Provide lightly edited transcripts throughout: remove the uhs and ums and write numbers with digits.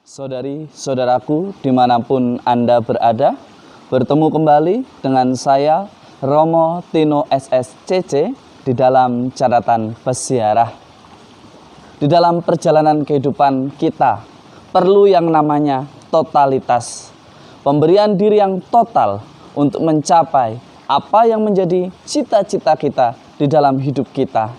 Saudari-saudaraku dimanapun Anda berada, bertemu kembali dengan saya Romo Tino SSCC di dalam catatan peziarah. Di dalam perjalanan kehidupan kita perlu yang namanya totalitas, pemberian diri yang total untuk mencapai apa yang menjadi cita-cita kita di dalam hidup kita.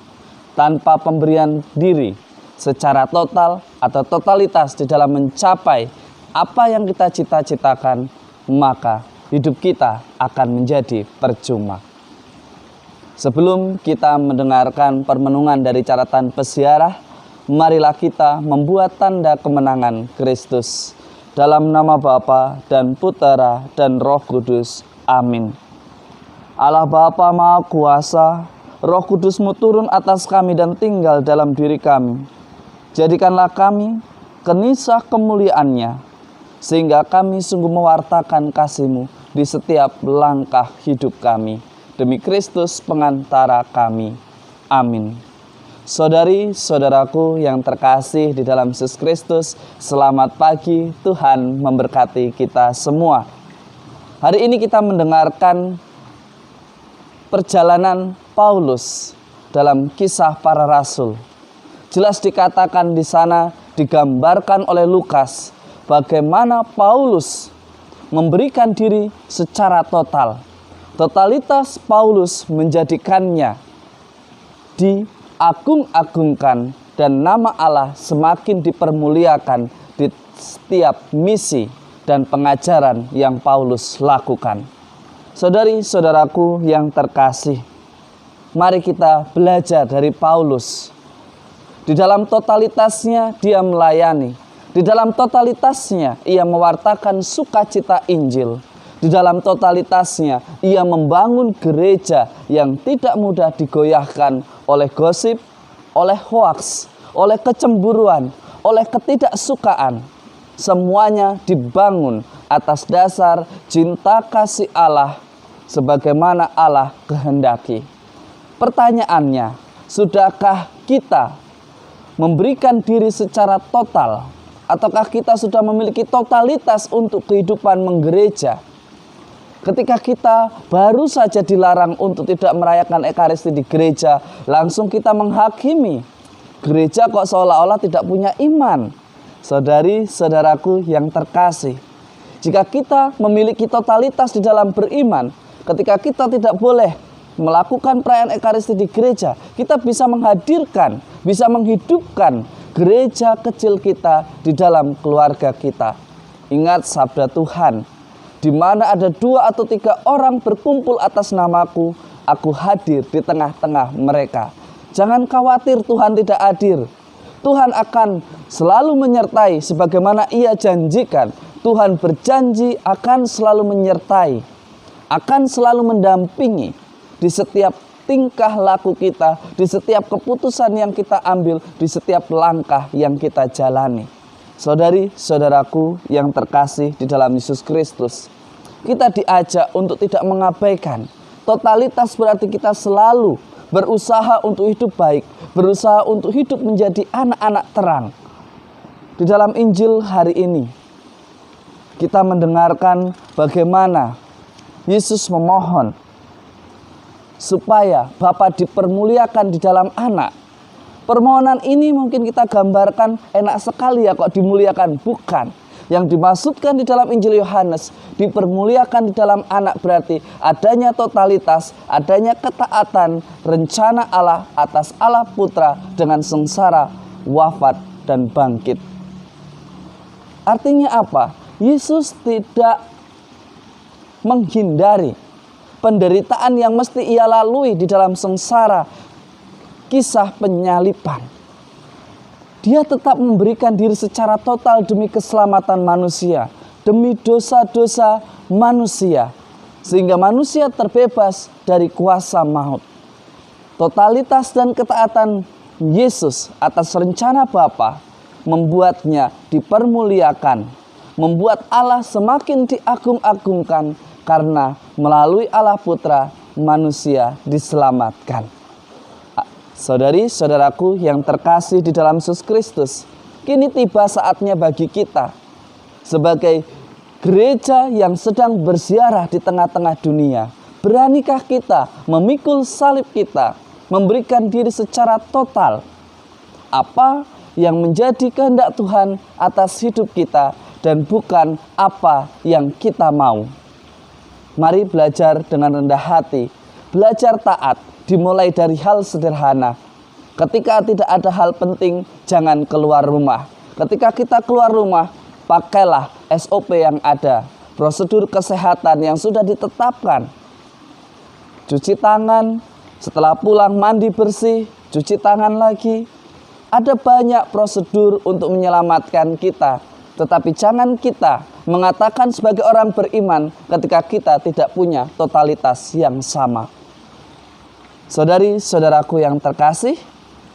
Tanpa pemberian diri secara total atau totalitas di dalam mencapai apa yang kita cita-citakan, maka hidup kita akan menjadi percuma. Sebelum kita mendengarkan permenungan dari catatan peziarah, marilah kita membuat tanda kemenangan Kristus. Dalam nama Bapa dan Putera dan Roh Kudus. Amin. Allah Bapa Maha Kuasa, Roh Kudus-Mu turun atas kami dan tinggal dalam diri kami. Jadikanlah kami kenisah kemuliaan-Nya, sehingga kami sungguh mewartakan kasih-Mu di setiap langkah hidup kami. Demi Kristus pengantara kami. Amin. Saudari-saudaraku yang terkasih di dalam Yesus Kristus, selamat pagi, Tuhan memberkati kita semua. Hari ini kita mendengarkan perjalanan Paulus dalam Kisah Para Rasul. Jelas dikatakan di sana, digambarkan oleh Lukas bagaimana Paulus memberikan diri secara total. Totalitas Paulus menjadikannya diagung-agungkan dan nama Allah semakin dipermuliakan di setiap misi dan pengajaran yang Paulus lakukan. Saudari-saudaraku yang terkasih, mari kita belajar dari Paulus. Di dalam totalitasnya dia melayani. Di dalam totalitasnya ia mewartakan sukacita Injil. Di dalam totalitasnya ia membangun gereja yang tidak mudah digoyahkan oleh gosip, oleh hoaks, oleh kecemburuan, oleh ketidaksukaan. Semuanya dibangun atas dasar cinta kasih Allah sebagaimana Allah kehendaki. Pertanyaannya, sudahkah kita memberikan diri secara total, ataukah kita sudah memiliki totalitas untuk kehidupan menggereja? Ketika kita baru saja dilarang untuk tidak merayakan Ekaristi di gereja, langsung kita menghakimi gereja kok seolah-olah tidak punya iman. Saudari-saudaraku yang terkasih, jika kita memiliki totalitas di dalam beriman, ketika kita tidak boleh melakukan perayaan Ekaristi di gereja, kita bisa menghadirkan, bisa menghidupkan gereja kecil kita di dalam keluarga kita. Ingat sabda Tuhan, di mana ada 2 atau 3 orang berkumpul atas namaku, aku hadir di tengah-tengah mereka. Jangan khawatir Tuhan tidak hadir. Tuhan akan selalu menyertai sebagaimana Ia janjikan. Tuhan berjanji akan selalu menyertai, akan selalu mendampingi di setiap tingkah laku kita, di setiap keputusan yang kita ambil, di setiap langkah yang kita jalani. Saudari-saudaraku yang terkasih di dalam Yesus Kristus, kita diajak untuk tidak mengabaikan. Totalitas berarti kita selalu berusaha untuk hidup baik, berusaha untuk hidup menjadi anak-anak terang. Di dalam Injil hari ini, kita mendengarkan bagaimana Yesus memohon supaya Bapa dipermuliakan di dalam anak. Permohonan ini mungkin kita gambarkan enak sekali ya kok dimuliakan. Bukan. Yang dimaksudkan di dalam Injil Yohanes, dipermuliakan di dalam anak berarti adanya totalitas, adanya ketaatan rencana Allah atas Allah Putra dengan sengsara, wafat, dan bangkit. Artinya apa? Yesus tidak menghindari penderitaan yang mesti Ia lalui di dalam sengsara kisah penyaliban. Dia tetap memberikan diri secara total demi keselamatan manusia, demi dosa-dosa manusia, sehingga manusia terbebas dari kuasa maut. Totalitas dan ketaatan Yesus atas rencana Bapa membuatnya dipermuliakan, membuat Allah semakin diagung-agungkan, karena melalui Allah Putra manusia diselamatkan. Saudari-saudaraku yang terkasih di dalam Yesus Kristus, kini tiba saatnya bagi kita sebagai gereja yang sedang berziarah di tengah-tengah dunia. Beranikah kita memikul salib kita, memberikan diri secara total? Apa yang menjadi kehendak Tuhan atas hidup kita dan bukan apa yang kita mau. Mari belajar dengan rendah hati, belajar taat, dimulai dari hal sederhana. Ketika tidak ada hal penting, jangan keluar rumah. Ketika kita keluar rumah, pakailah SOP yang ada, prosedur kesehatan yang sudah ditetapkan. Cuci tangan, setelah pulang mandi bersih, cuci tangan lagi. Ada banyak prosedur untuk menyelamatkan kita. Tetapi jangan kita mengatakan sebagai orang beriman ketika kita tidak punya totalitas yang sama. Saudari-saudaraku yang terkasih,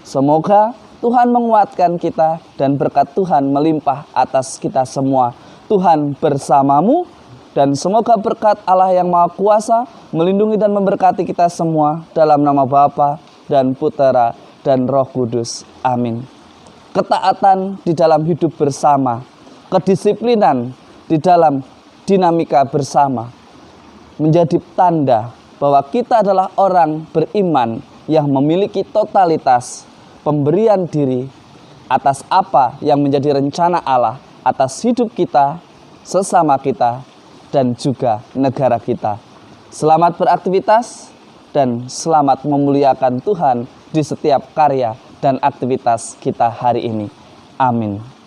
semoga Tuhan menguatkan kita dan berkat Tuhan melimpah atas kita semua. Tuhan bersamamu dan semoga berkat Allah yang Maha Kuasa melindungi dan memberkati kita semua dalam nama Bapa dan Putera dan Roh Kudus. Amin. Ketaatan di dalam hidup bersama, kedisiplinan di dalam dinamika bersama menjadi tanda bahwa kita adalah orang beriman yang memiliki totalitas pemberian diri atas apa yang menjadi rencana Allah atas hidup kita, sesama kita, dan juga negara kita. Selamat beraktivitas dan selamat memuliakan Tuhan di setiap karya dan aktivitas kita hari ini. Amin.